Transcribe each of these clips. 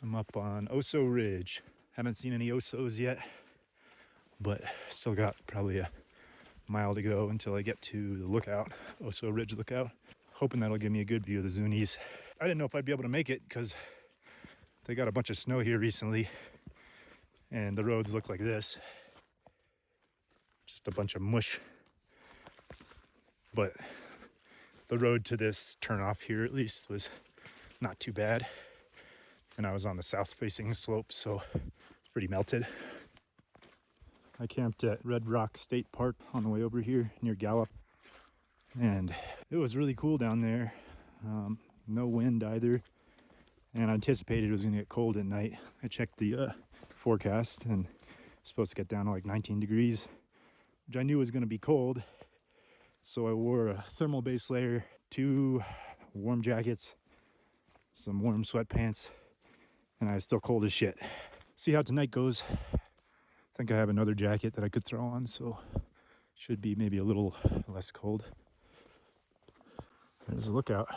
I'm up on Oso Ridge. Haven't seen any osos yet, but still got probably a mile to go until I get to the lookout, Oso Ridge lookout. Hoping that'll give me a good view of the Zunis. I didn't know if I'd be able to make it because they got a bunch of snow here recently and the roads look like this. Just a bunch of mush. But the road to this turnoff here at least was not too bad. And I was on the south facing slope, so it's pretty melted. I camped at Red Rock State Park on the way over here near Gallup. And it was really cool down there. No wind either. And I anticipated it was gonna get cold at night. I checked the forecast and it's supposed to get down to like 19 degrees, which I knew was gonna be cold. So I wore a thermal base layer, 2 warm jackets, some warm sweatpants, and I was still cold as shit. See how tonight goes. I think I have another jacket that I could throw on, so should be maybe a little less cold. There's a lookout.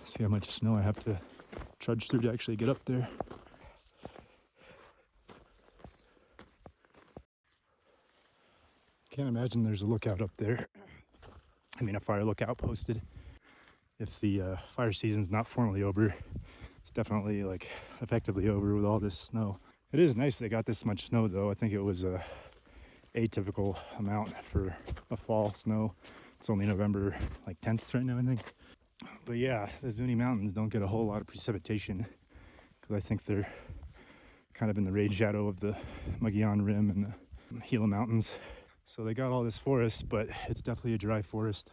See how much snow I have to trudge through to actually get up there. Can't imagine there's a lookout up there. I mean, a fire lookout posted. If the fire season's not formally over, it's definitely like effectively over with all this snow. It is nice they got this much snow though. I think it was a atypical amount for a fall snow. It's only November like 10th right now, I think. But yeah, the Zuni Mountains don't get a whole lot of precipitation because I think they're kind of in the rain shadow of the Mogollon Rim and the Gila Mountains. So they got all this forest, but it's definitely a dry forest.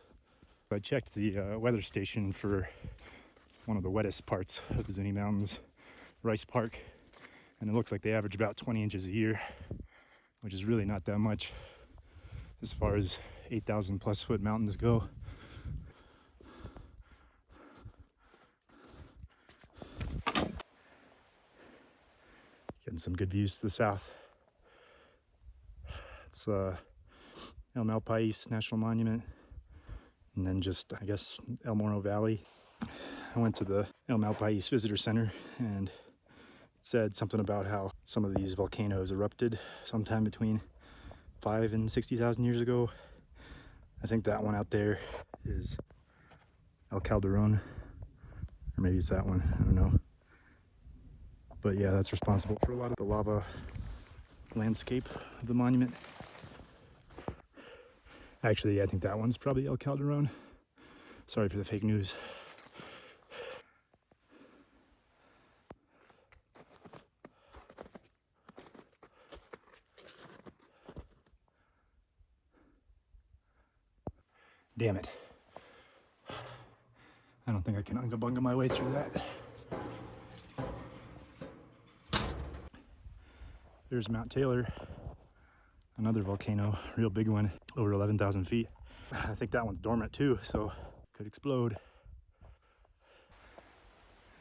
I checked the weather station for one of the wettest parts of the Zuni Mountains, Rice Park, and it looked like they average about 20 inches a year, which is really not that much as far as 8,000 plus foot mountains go. Getting some good views to the south. It's El Malpais National Monument, and then just, I guess, El Morro Valley. I went to the El Malpais Visitor Center and it said something about how some of these volcanoes erupted sometime between 5 and 60,000 years ago. I think that one out there is El Calderon, or maybe it's that one, I don't know. But yeah, that's responsible for a lot of the lava landscape of the monument. Actually, I think that one's probably El Calderon. Sorry for the fake news. Damn it. I don't think I can unga bunga my way through that. There's Mount Taylor, another volcano, real big one, over 11,000 feet. I think that one's dormant too, so could explode.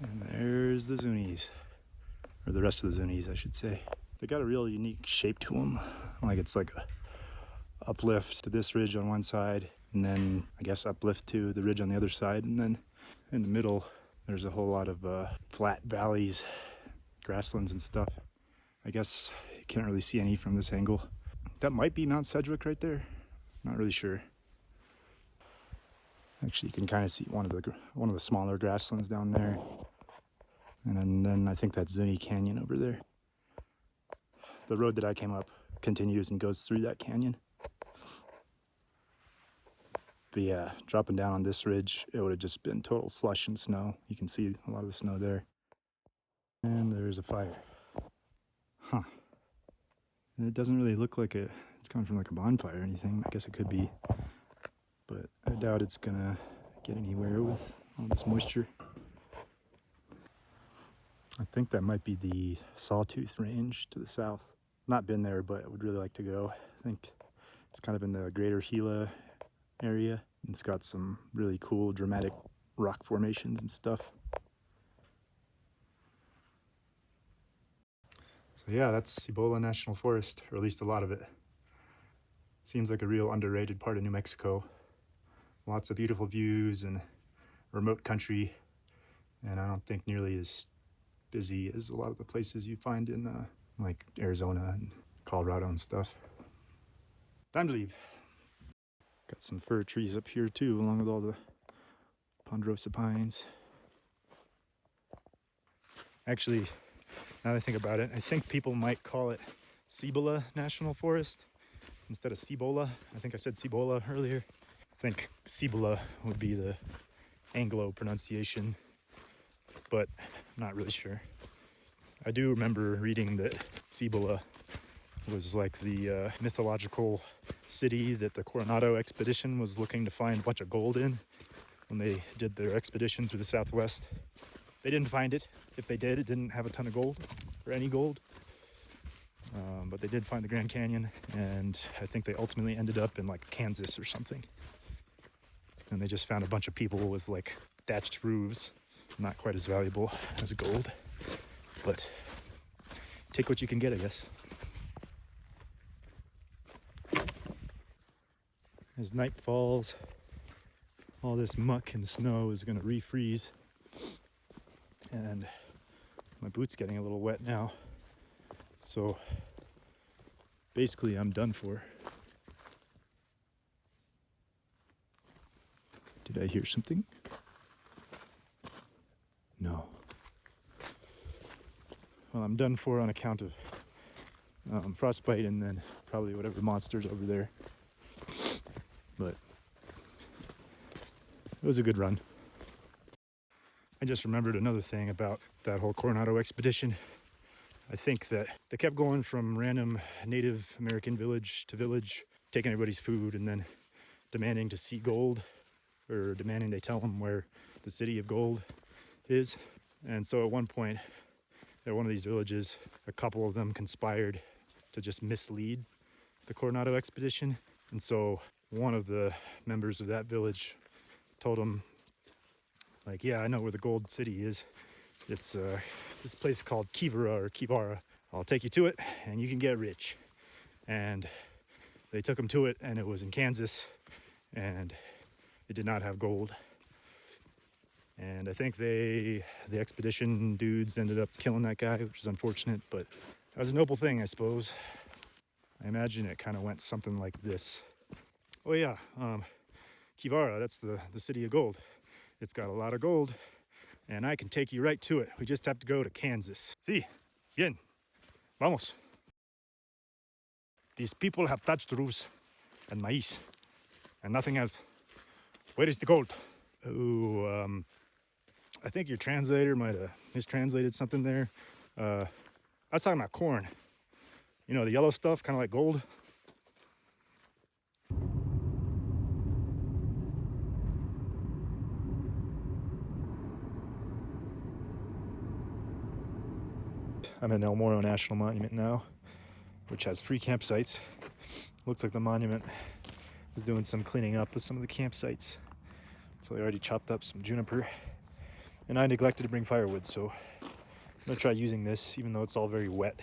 And there's the Zunis, or the rest of the Zunis, I should say. They got a real unique shape to them. Like it's like a uplift to this ridge on one side, and then I guess uplift to the ridge on the other side, and then in the middle there's a whole lot of flat valleys, grasslands and stuff. I guess you can't really see any from this angle. That might be Mount Sedgwick right there. Not really sure. Actually, you can kind of see one of the smaller grasslands down there, and then I think that's Zuni Canyon over there. The road that I came up continues and goes through that canyon. But yeah, dropping down on this ridge, it would have just been total slush and snow. You can see a lot of the snow there. And there's a fire. Huh. And it doesn't really look like it's coming from like a bonfire or anything. I guess it could be, but I doubt it's gonna get anywhere with all this moisture. I think that might be the Sawtooth Range to the south. Not been there, but I would really like to go. I think it's kind of in the greater Gila area. It's got some really cool dramatic rock formations and stuff. So yeah, that's Cibola National Forest, or at least a lot of it. Seems like a real underrated part of New Mexico. Lots of beautiful views and remote country, and I don't think nearly as busy as a lot of the places you find in like Arizona and Colorado and stuff. Time to leave. Got some fir trees up here too, along with all the ponderosa pines. Actually, now that I think about it, I think people might call it Cibola National Forest instead of Cibola. I think I said Cibola earlier. I think Cibola would be the Anglo pronunciation, but I'm not really sure. I do remember reading that Cibola was like the mythological city that the Coronado expedition was looking to find a bunch of gold in when they did their expedition through the Southwest. They didn't find it. If they did, it didn't have a ton of gold or any gold. But they did find the Grand Canyon, and I think they ultimately ended up in like Kansas or something. And they just found a bunch of people with like thatched roofs, not quite as valuable as gold, but take what you can get, I guess. As night falls, all this muck and snow is gonna refreeze, and my boot's getting a little wet now, so basically I'm done for. Did I hear something? No. Well, I'm done for on account of frostbite and then probably whatever monster's over there. But it was a good run. I just remembered another thing about that whole Coronado expedition. I think that they kept going from random Native American village to village, taking everybody's food and then demanding to see gold, or demanding they tell them where the city of gold is. And so at one point, at one of these villages, a couple of them conspired to just mislead the Coronado expedition. And so one of the members of that village told them, like, yeah, I know where the gold city is. It's this place called Kivara. I'll take you to it and you can get rich. And they took him to it, and it was in Kansas, and it did not have gold. And I think the expedition dudes ended up killing that guy, which is unfortunate, but that was a noble thing, I suppose. I imagine it kind of went something like this. Oh yeah, Kivara, that's the city of gold. It's got a lot of gold, and I can take you right to it. We just have to go to Kansas. Sí, bien, vamos. These people have thatched roofs and maize and nothing else. Where is the gold? Oh, I think your translator might have mistranslated something there. I was talking about corn. You know, the yellow stuff, kind of like gold. I'm in El Morro National Monument now, which has free campsites. Looks like the monument was doing some cleaning up with some of the campsites. So they already chopped up some juniper. And I neglected to bring firewood, so I'm gonna try using this, even though it's all very wet.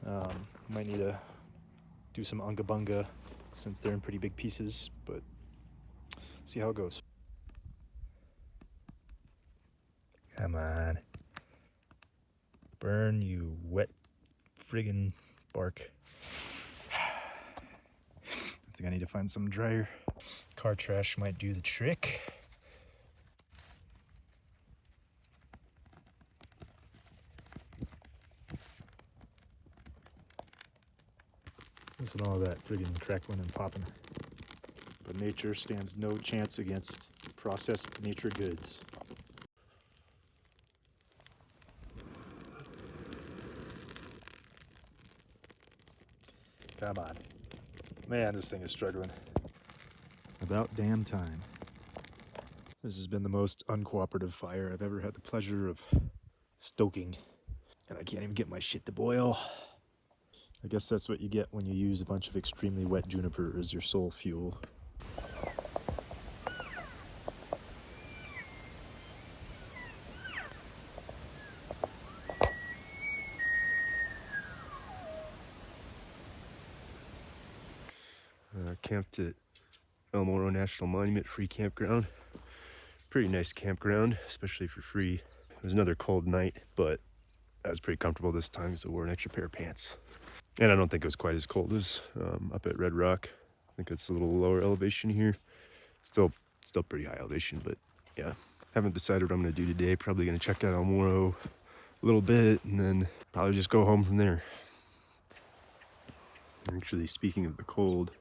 Might need to do some unga bunga since they're in pretty big pieces, but see how it goes. Come on. Burn, you wet friggin' bark. I think I need to find some dryer. Car trash might do the trick. Listen to all that friggin' crackling and popping. But nature stands no chance against processed nature goods. Come on. Man, this thing is struggling. About damn time. This has been the most uncooperative fire I've ever had the pleasure of stoking. And I can't even get my shit to boil. I guess that's what you get when you use a bunch of extremely wet juniper as your sole fuel. Camped at El Morro National Monument free campground. Pretty nice campground, especially for free. It was another cold night, but I was pretty comfortable this time, so I wore an extra pair of pants. And I don't think it was quite as cold as up at Red Rock. I think it's a little lower elevation here. Still pretty high elevation, but yeah. Haven't decided what I'm gonna do today. Probably gonna check out El Morro a little bit and then probably just go home from there. Actually, speaking of the cold,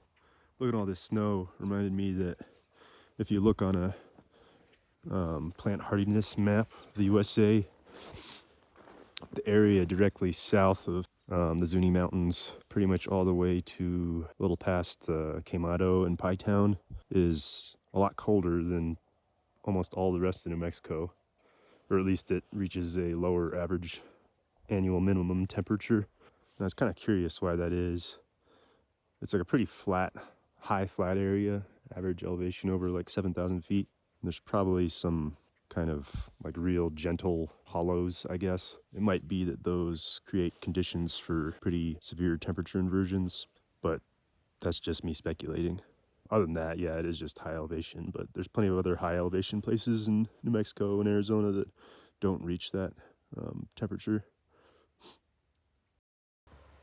look at all this snow. Reminded me that if you look on a plant hardiness map of the USA, the area directly south of the Zuni Mountains, pretty much all the way to a little past Quemado and Pie Town, is a lot colder than almost all the rest of New Mexico, or at least it reaches a lower average annual minimum temperature. And I was kind of curious why that is. It's like a pretty flat, high flat area, average elevation over like 7,000 feet. And there's probably some kind of like real gentle hollows, I guess. It might be that those create conditions for pretty severe temperature inversions, but that's just me speculating. Other than that, yeah, it is just high elevation, but there's plenty of other high elevation places in New Mexico and Arizona that don't reach that temperature.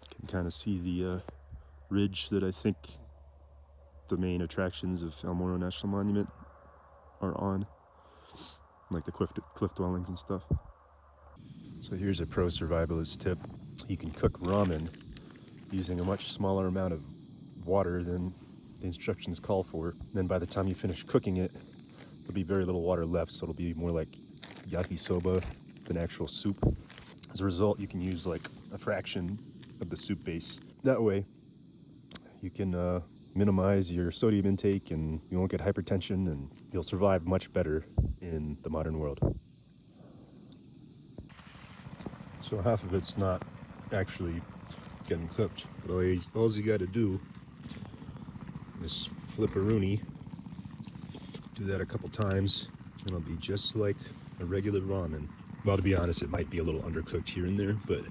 You can kind of see the ridge that I think the main attractions of El Morro National Monument are on, like the cliff dwellings and stuff. So here's a pro survivalist tip. You can cook ramen using a much smaller amount of water than the instructions call for. And then by the time you finish cooking it, there'll be very little water left, so it'll be more like yakisoba than actual soup. As a result, you can use like a fraction of the soup base. That way, you can minimize your sodium intake and you won't get hypertension, and you'll survive much better in the modern world. So half of it's not actually getting cooked, but all you got to do is flip a rooney. Do that a couple times, and it'll be just like a regular ramen. Well, to be honest, it might be a little undercooked here and there, but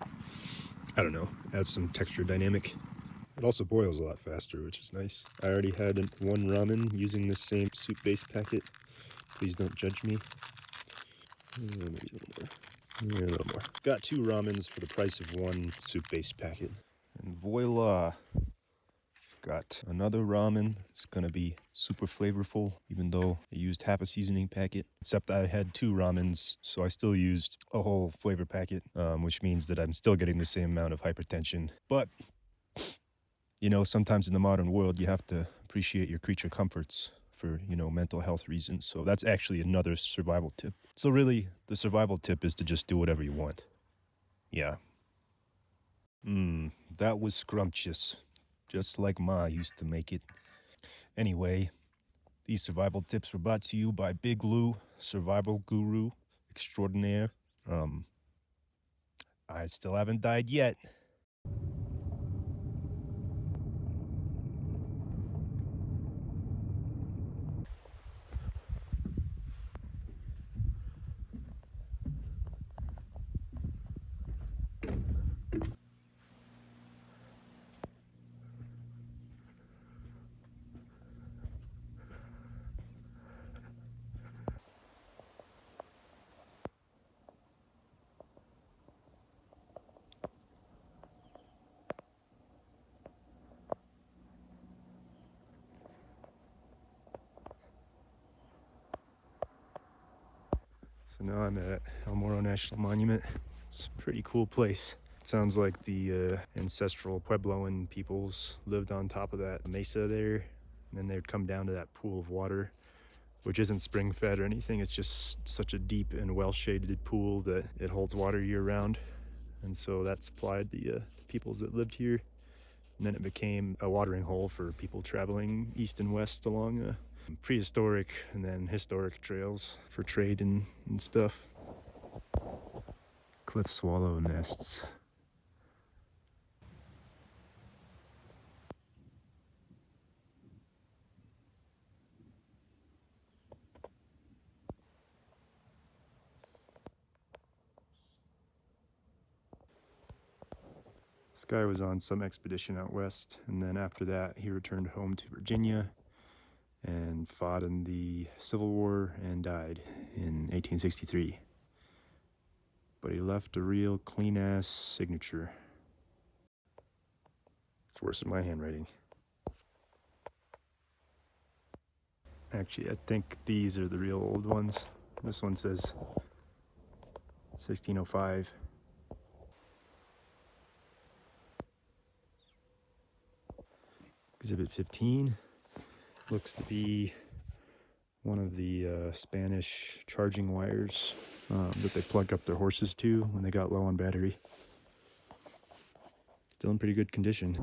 I don't know, adds some texture dynamic. It also boils a lot faster, which is nice. I already had one ramen using this same soup base packet. Please don't judge me. Maybe a little more. Yeah, a little more. Got 2 ramens for the price of 1 soup base packet. And voila! Got another ramen. It's gonna be super flavorful, even though I used half a seasoning packet. Except I had 2 ramens, so I still used a whole flavor packet, which means that I'm still getting the same amount of hypertension. But, you know, sometimes in the modern world, you have to appreciate your creature comforts for, you know, mental health reasons. So that's actually another survival tip. So really, the survival tip is to just do whatever you want. Yeah. That was scrumptious. Just like Ma used to make it. Anyway, these survival tips were brought to you by Big Lou, survival guru extraordinaire. I still haven't died yet. So now I'm at El Morro National Monument. It's a pretty cool place. It sounds like the ancestral Puebloan peoples lived on top of that mesa there, and then they'd come down to that pool of water, which isn't spring fed or anything. It's just such a deep and well shaded pool that it holds water year round. And so that supplied the peoples that lived here. And then it became a watering hole for people traveling east and west along prehistoric and then historic trails for trade and stuff. Cliff swallow nests. This guy was on some expedition out west, and then after that he returned home to Virginia and fought in the Civil War and died in 1863. but he left a real clean-ass signature. It's worse than my handwriting. Actually, I think these are the real old ones. This one says 1605. Exhibit 15 looks to be one of the Spanish charging wires that they plugged up their horses to when they got low on battery. Still in pretty good condition.